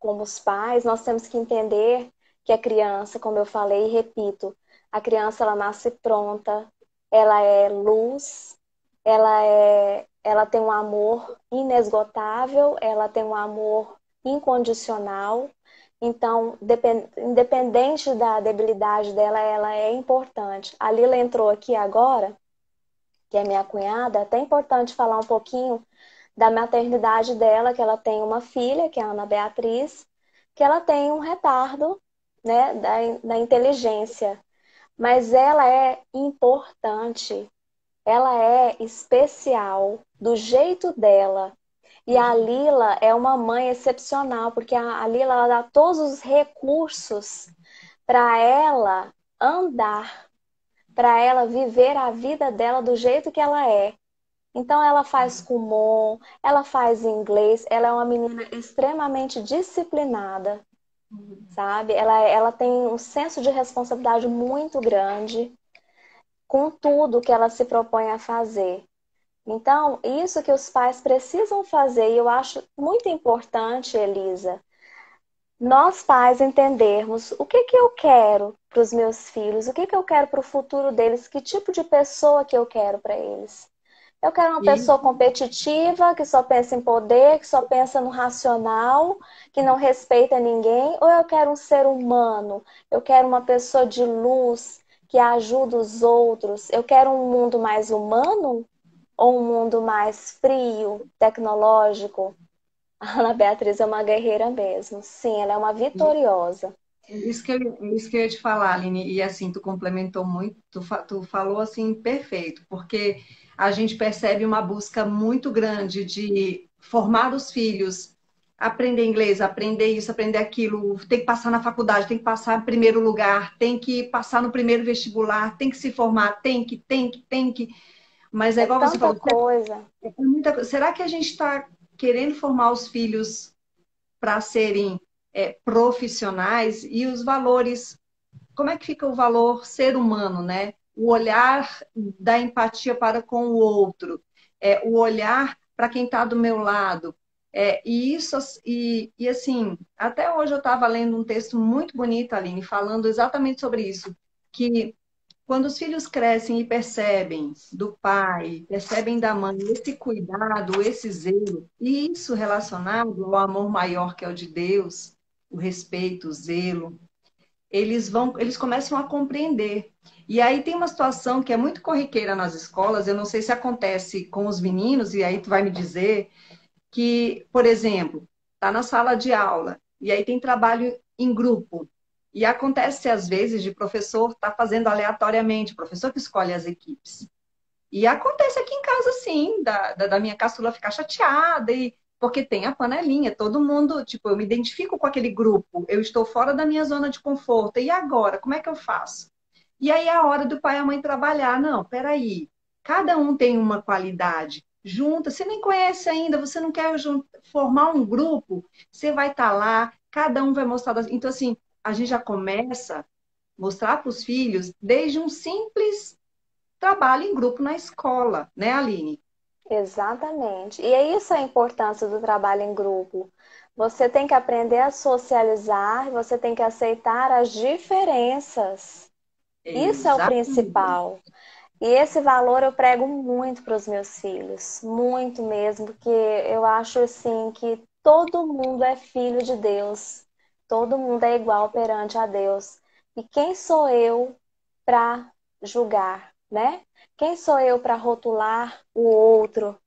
B: os pais, nós temos que entender que a criança, como eu falei e repito, a criança ela nasce pronta, ela é luz, ela tem um amor inesgotável, ela tem um amor incondicional. Então, independente da debilidade dela, ela é importante. A Lila entrou aqui agora, que é minha cunhada, é até importante falar um pouquinho da maternidade dela, que ela tem uma filha, que é a Ana Beatriz, que ela tem um retardo, né, da inteligência. Mas ela é importante, ela é especial do jeito dela. E a Lila é uma mãe excepcional, porque a Lila ela dá todos os recursos para ela andar, para ela viver a vida dela do jeito que ela é. Então ela faz Kumon, ela faz inglês, ela é uma menina extremamente disciplinada, sabe? Ela tem um senso de responsabilidade muito grande com tudo que ela se propõe a fazer. Então, isso que os pais precisam fazer, e eu acho muito importante, Elisa, nós pais entendermos o que que eu quero para os meus filhos, o que que eu quero para o futuro deles, que tipo de pessoa que eu quero para eles. Eu quero uma
A: E
B: pessoa competitiva, que só pensa em poder, que só pensa no racional, que não respeita ninguém, ou eu quero um ser humano, eu quero uma pessoa de luz, que ajuda os outros. Eu quero um mundo mais humano ou um mundo mais frio, tecnológico? A Ana Beatriz é uma guerreira mesmo. Sim, ela é uma vitoriosa.
A: isso que eu ia te falar, Aline, e assim, tu complementou muito, tu falou assim, perfeito, porque a gente percebe uma busca muito grande de formar os filhos, aprender inglês, aprender isso, aprender aquilo, tem que passar na faculdade, tem que passar em primeiro lugar, tem que passar no primeiro vestibular, tem que se formar, tem que, mas é
B: É
A: igual você
B: tanta
A: falou,
B: coisa.
A: será que a gente está querendo formar os filhos para serem profissionais e os valores, como é que fica o valor ser humano, né? O olhar da empatia para com o outro, o olhar para quem está do meu lado. E isso, e assim, até hoje eu estava lendo um texto muito bonito, Aline, falando exatamente sobre isso, que quando os filhos crescem e percebem do pai, percebem da mãe esse cuidado, esse zelo, e isso relacionado ao amor maior que é o de Deus, o respeito, o zelo, eles começam a compreender. E aí tem uma situação que é muito corriqueira nas escolas, eu não sei se acontece com os meninos, e aí tu vai me dizer que, por exemplo, está na sala de aula, e aí tem trabalho em grupo. E acontece, às vezes, de professor estar fazendo aleatoriamente, professor que escolhe as equipes. E acontece aqui em casa, sim, da minha caçula ficar chateada, porque tem a panelinha, todo mundo, tipo, eu me identifico com aquele grupo, eu estou fora da minha zona de conforto, e agora, como é que eu faço? E aí é a hora do pai e a mãe trabalhar. Não, peraí, cada um tem uma qualidade. Junta, você nem conhece ainda, você não quer formar um grupo, você vai estar lá, cada um vai mostrar. Então, assim, a gente já começa a mostrar para os filhos desde um simples trabalho em grupo na escola, né, Aline?
B: Exatamente. E é isso a importância do trabalho em grupo. Você tem que aprender a socializar, você tem que aceitar as diferenças. Isso é o
A: Exatamente.
B: principal. E esse valor eu prego muito para os meus filhos, muito mesmo, porque eu acho assim que todo mundo é filho de Deus. Todo mundo é igual perante a Deus. E quem sou eu para julgar, né? Quem sou eu para rotular o outro?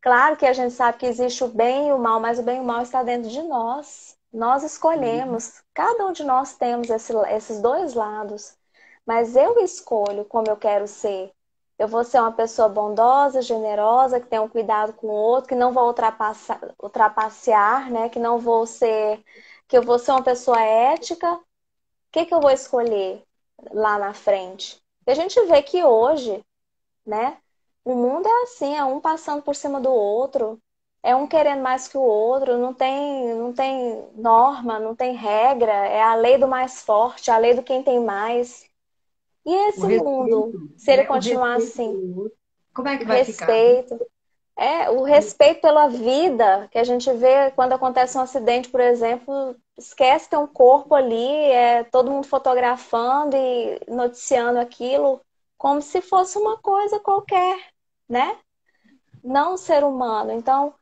B: Claro que a gente sabe que existe o bem e o mal, mas o bem e o mal está dentro de nós. Nós escolhemos. Cada um de nós temos esses dois lados. Mas eu escolho como eu quero ser. Eu vou ser uma pessoa bondosa, generosa, que tenha um cuidado com o outro, que não vou ultrapassear, né? Que eu vou ser uma pessoa ética. O que que eu vou escolher lá na frente? E a gente vê que hoje, né? O mundo é assim, é um passando por cima do outro, é um querendo mais que o outro, não tem norma, não tem regra, é a lei do mais forte, a lei do quem tem mais. E
A: O
B: esse mundo,
A: respeito,
B: se ele
A: né? O
B: continuar
A: respeito
B: assim,
A: pelo outro. Como é
B: o
A: que vai ficar, né?
B: respeito, o respeito pela vida, que a gente vê quando acontece um acidente, por exemplo, esquece que tem um corpo ali, todo mundo fotografando e noticiando aquilo como se fosse uma coisa qualquer, né? Não um ser humano. Então,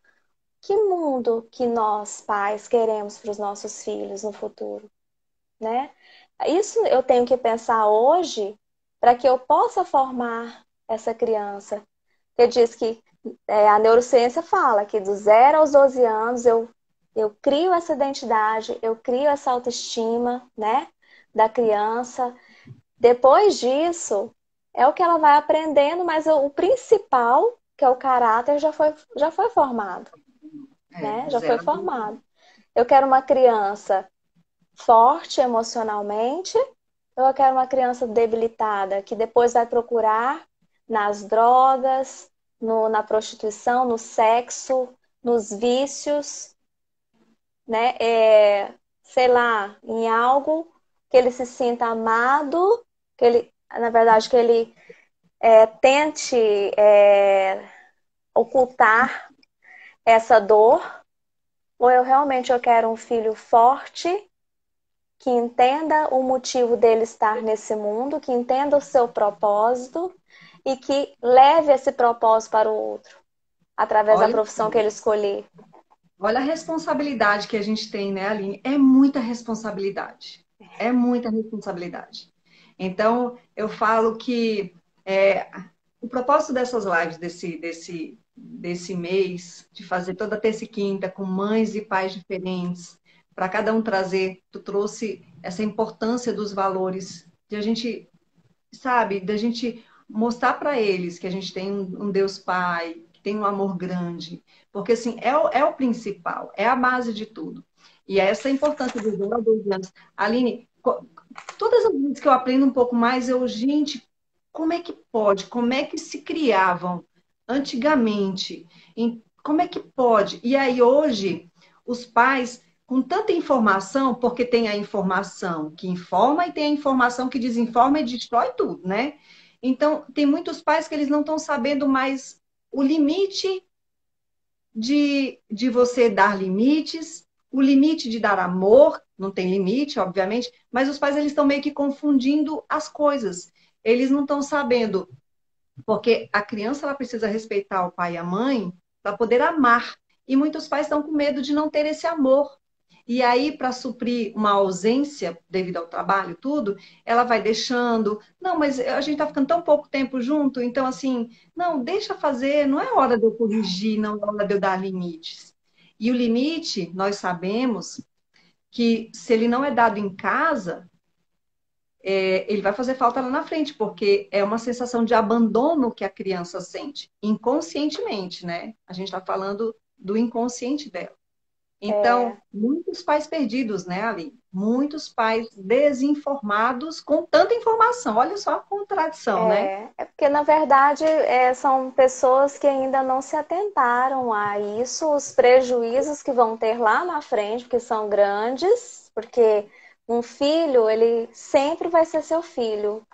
B: que mundo que nós, pais, queremos para os nossos filhos no futuro, né? Isso eu tenho que pensar hoje para que eu possa formar essa criança. Porque diz que a neurociência fala que do 0 aos 12 anos eu crio essa identidade, eu crio essa autoestima, né, da criança. Depois disso, é o que ela vai aprendendo, mas o principal, que é o caráter, já foi formado,
A: É,
B: né? Já foi
A: zero.
B: formado. Eu quero uma criança forte emocionalmente, ou eu quero uma criança debilitada, que depois vai procurar nas drogas, na prostituição, no sexo, nos vícios, né? Sei lá, em algo que ele se sinta amado, que ele, na verdade, que ele tente ocultar essa dor, ou eu quero um filho forte que entenda o motivo dele estar nesse mundo, que entenda o seu propósito e que leve esse propósito para o outro, através da
A: Olha,
B: profissão que ele escolher.
A: olha a responsabilidade que a gente tem, né, Aline? É muita responsabilidade. É muita responsabilidade. Então, eu falo que é, o propósito dessas lives, desse mês, de fazer toda terça e quinta, com mães e pais diferentes, para cada um trazer, tu trouxe essa importância dos valores, de a gente, sabe, da gente mostrar para eles que a gente tem um Deus Pai, que tem um amor grande, porque assim, é o principal, é a base de tudo. E é essa a importância dos 0 a 12 anos. Aline, todas as vezes que eu aprendo um pouco mais, gente, como é que pode? Como é que se criavam antigamente? Como é que pode? E aí hoje, os pais, com tanta informação, porque tem a informação que informa e tem a informação que desinforma e destrói tudo, né? Então, tem muitos pais que eles não estão sabendo mais o limite de você dar limites, o limite de dar amor, não tem limite, obviamente, mas os pais eles estão meio que confundindo as coisas. Eles não estão sabendo, porque a criança ela precisa respeitar o pai e a mãe para poder amar. E muitos pais estão com medo de não ter esse amor. E aí, para suprir uma ausência devido ao trabalho, tudo, ela vai deixando. Não, mas a gente está ficando tão pouco tempo junto, então, assim, não, deixa fazer, não é hora de eu corrigir, não é hora de eu dar limites. E o limite, nós sabemos que se ele não é dado em casa, ele vai fazer falta lá na frente, porque é uma sensação de abandono que a criança sente, inconscientemente, né? A gente está falando do inconsciente dela. Então,
B: É,
A: muitos pais perdidos, né, Ali? Muitos pais desinformados com tanta informação. Olha só a contradição, né?
B: é porque, na verdade, são pessoas que ainda não se atentaram a isso, os prejuízos que vão ter lá na frente, porque são grandes, porque um filho, ele sempre vai ser seu filho.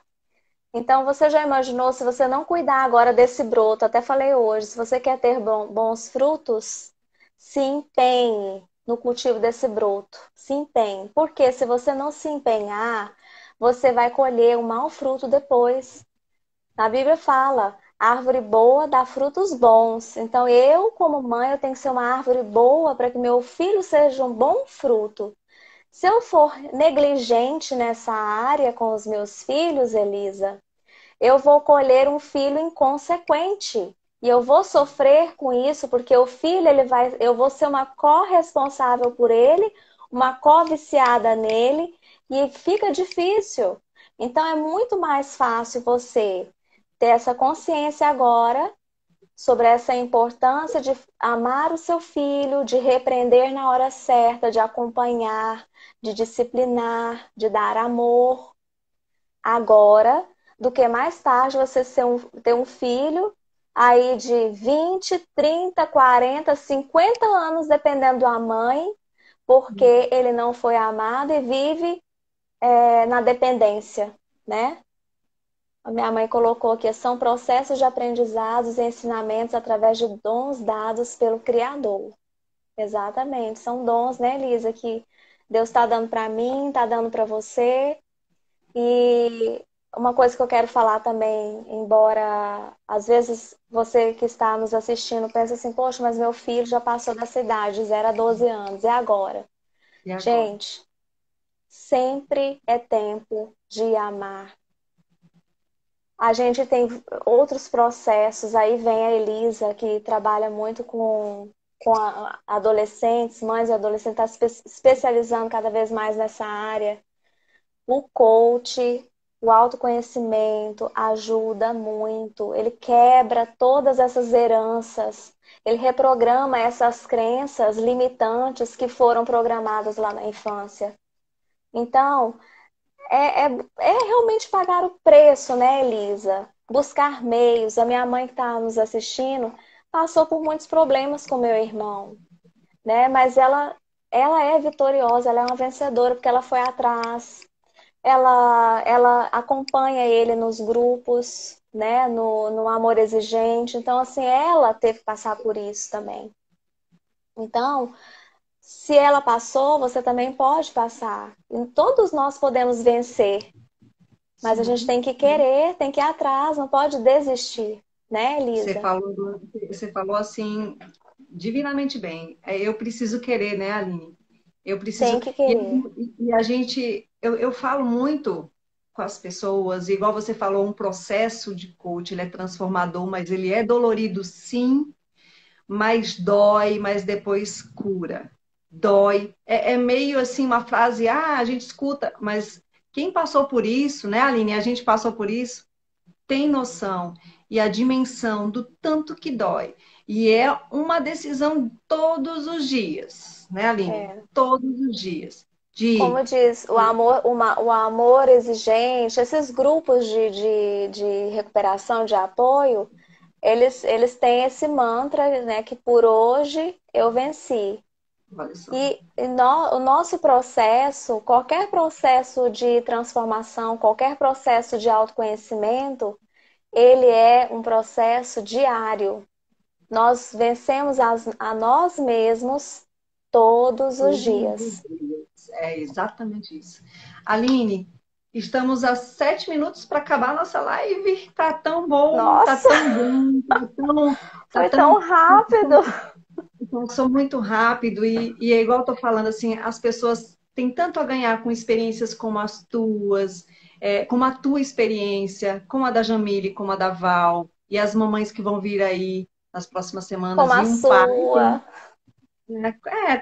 B: Então, você já imaginou se você não cuidar agora desse broto? Até falei hoje, se você quer ter bons frutos, se empenhe no cultivo desse broto. Se empenhe. Porque se você não se empenhar, você vai colher um mau fruto depois. A Bíblia fala: árvore boa dá frutos bons. Então, eu, como mãe, eu tenho que ser uma árvore boa para que meu filho seja um bom fruto. Se eu for negligente nessa área com os meus filhos, Elisa, eu vou colher um filho inconsequente. E eu vou sofrer com isso, porque o filho, eu vou ser uma corresponsável por ele, uma co-viciada nele, e fica difícil. Então é muito mais fácil você ter essa consciência agora sobre essa importância de amar o seu filho, de repreender na hora certa, de acompanhar, de disciplinar, de dar amor agora, do que mais tarde você ter um filho aí de 20, 30, 40, 50 anos, dependendo da mãe, porque ele não foi amado e vive na dependência, né? A minha mãe colocou aqui, são processos de aprendizados e ensinamentos através de dons dados pelo Criador. Exatamente, são dons, né, Elisa, que Deus está dando para mim, está dando para você. E uma coisa que eu quero falar também, embora às vezes você que está nos assistindo pense assim, poxa, mas meu filho já passou dessa idade, 0 a 12 anos, e agora?
A: E agora?
B: Gente, sempre é tempo de amar. A gente tem outros processos, aí vem a Elisa, que trabalha muito com adolescentes, mães e adolescentes, está se especializando cada vez mais nessa área. O coach, o autoconhecimento ajuda muito. Ele quebra todas essas heranças. Ele reprograma essas crenças limitantes que foram programadas lá na infância. Então, é realmente pagar o preço, né, Elisa? Buscar meios. A minha mãe que está nos assistindo passou por muitos problemas com meu irmão, né? Mas ela é vitoriosa, ela é uma vencedora porque ela foi atrás, ela acompanha ele nos grupos, né? No amor exigente. Então, assim, ela teve que passar por isso também. Então, se ela passou, você também pode passar. E todos nós podemos vencer, mas a gente
A: Sim.
B: tem que querer, tem que ir atrás, não pode desistir, né,
A: Você
B: Elisa?
A: falou, você falou assim, divinamente bem. Eu preciso querer, né, Aline? Eu preciso.
B: Tem que querer.
A: E a gente, eu falo muito com as pessoas, igual você falou, um processo de coach, ele é transformador, mas ele é dolorido, sim, mas dói, mas depois cura. Dói. É meio assim uma frase, a gente escuta, mas quem passou por isso, né, Aline? A gente passou por isso, tem noção e a dimensão do tanto que dói. E é uma decisão todos os dias, né, Aline?
B: É.
A: Todos os dias. De
B: Como diz, o amor exigente, esses grupos de recuperação, de apoio, eles têm esse mantra, né, que por hoje eu venci.
A: olha só.
B: O nosso processo, qualquer processo de transformação, qualquer processo de autoconhecimento, ele é um processo diário. Nós vencemos a nós mesmos todos os
A: Todos os
B: dias.
A: dias. É exatamente isso. Aline, estamos a 7 minutos para acabar a nossa live. Tá tão bom, tá
B: Nossa,
A: tão bom, tá
B: foi tão
A: tão,
B: rápido.
A: passou muito rápido e é igual eu tô falando assim, as pessoas têm tanto a ganhar com experiências como as tuas, como a tua experiência, como a da Jamile, como a da Val, e as mamães que vão vir aí nas próximas
B: Como
A: semanas,
B: a
A: e um pai.
B: sua.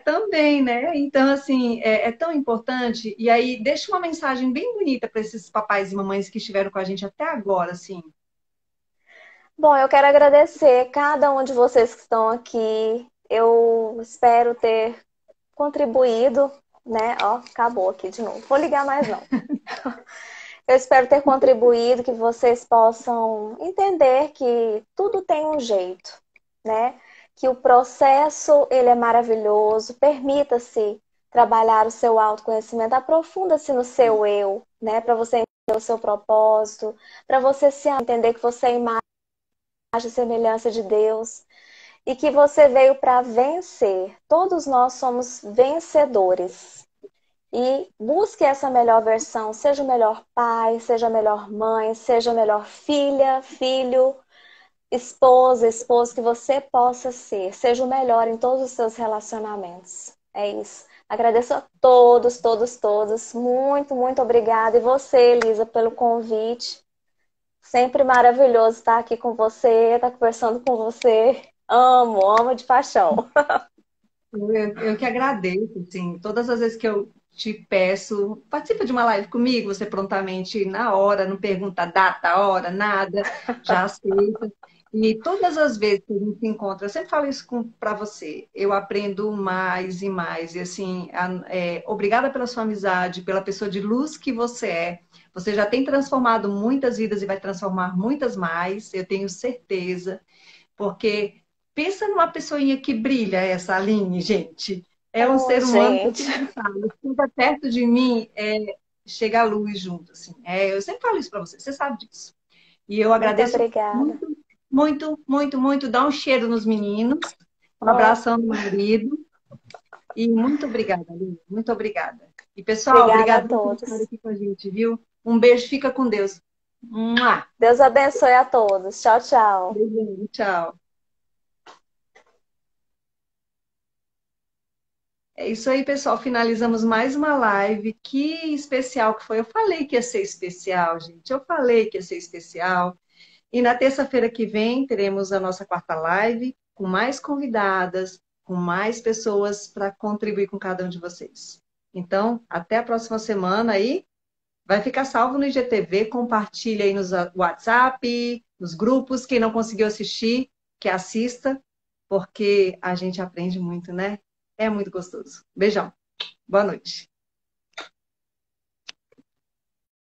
A: Também, né? Então, assim, é tão importante. E aí, deixa uma mensagem bem bonita para esses papais e mamães que estiveram com a gente até agora, assim.
B: Bom, eu quero agradecer cada um de vocês que estão aqui. Eu espero ter contribuído, né? Ó, acabou aqui de novo. Vou ligar mais não. Eu espero ter contribuído, que vocês possam entender que tudo tem um jeito, né? Que o processo, ele é maravilhoso. Permita-se trabalhar o seu autoconhecimento, aprofunda-se no seu eu, né? Para você entender o seu propósito, para você se entender que você é imagem e semelhança de Deus e que você veio para vencer. Todos nós somos vencedores. E busque essa melhor versão, seja o melhor pai, seja a melhor mãe, seja a melhor filha, filho. esposa, esposo que você possa ser. Seja o melhor em todos os seus relacionamentos. É isso. Agradeço a todos, todos, todos. Muito, muito obrigada. E você, Elisa, pelo convite. Sempre maravilhoso estar aqui com você, estar conversando com você. Amo, amo de paixão.
A: Eu que agradeço, assim, todas as vezes que eu te peço, participa de uma live comigo, você prontamente, na hora, não pergunta data, hora, nada, já aceita. E todas as vezes que a gente se encontra, eu sempre falo isso para você, eu aprendo mais e mais. E assim, obrigada pela sua amizade, pela pessoa de luz que você é. Você já tem transformado muitas vidas e vai transformar muitas mais, eu tenho certeza. Porque pensa numa pessoinha que brilha, essa Aline, gente. É um
B: Oh,
A: ser humano que eu
B: gente,
A: sempre falo, fica perto de mim, chega a luz junto, assim. Eu sempre falo isso para você, você sabe disso. E eu
B: muito
A: agradeço
B: obrigada.
A: muito, muito, muito, muito. Dá um cheiro nos meninos, um
B: Oh,
A: abração no marido. E muito obrigada, Aline, muito obrigada. E pessoal,
B: obrigada a
A: obrigada por estar
B: todos.
A: aqui com a gente, viu? Um beijo, fica com Deus. Mua!
B: Deus abençoe a todos. Tchau, tchau.
A: Beijinho, tchau. É isso aí, pessoal. Finalizamos mais uma live. Que especial que foi. Eu falei que ia ser especial, gente. Eu falei que ia ser especial. E na terça-feira que vem teremos a nossa quarta live com mais convidadas, com mais pessoas para contribuir com cada um de vocês. Então, até a próxima semana aí. Vai ficar salvo no IGTV. Compartilha aí nos WhatsApp, nos grupos. Quem não conseguiu assistir, que assista, porque a gente aprende muito, né? É muito gostoso. Beijão. Boa noite.